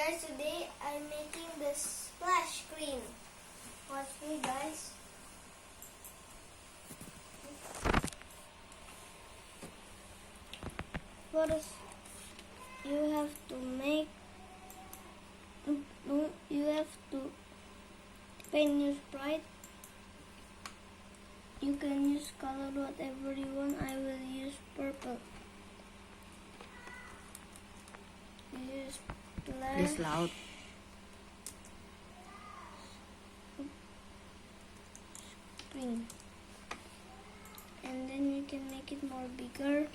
guys, today I'm making the splash screen. Watch me guys. First, you have to make, you have to paint your sprite. You can use color whatever you want. I will use purple. Use It's splash. loud. Screen. And then you can make it more bigger.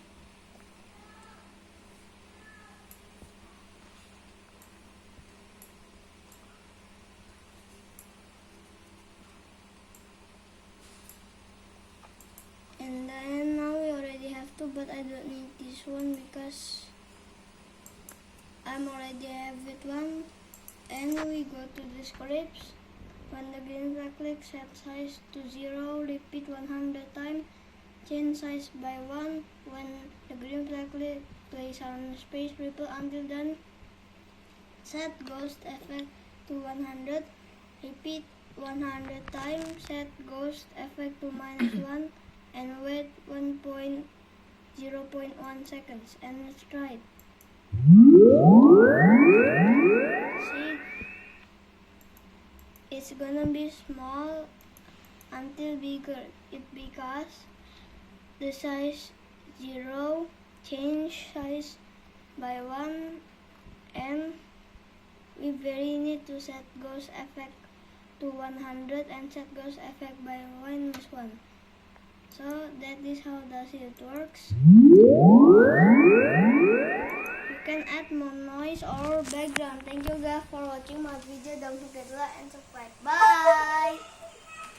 And then now we already have two, but I don't need this one because I'm already have it one. And we go to the scripts. When the green flag clicks, set size to 0, repeat 100 times, change size by 1. When the green flag clicks, play sound space ripple until done. Set ghost effect to 100, repeat 100 times, set ghost effect to -1, and wait 0.1 seconds, and let's try it. See? It's gonna be small until bigger. It because the size 0 change size by 1, and we very need to set ghost effect to 100 and set ghost effect by -1. So that is how does it works. You can add more noise or background. Thank you guys for watching my video. Don't forget to like and subscribe. Bye.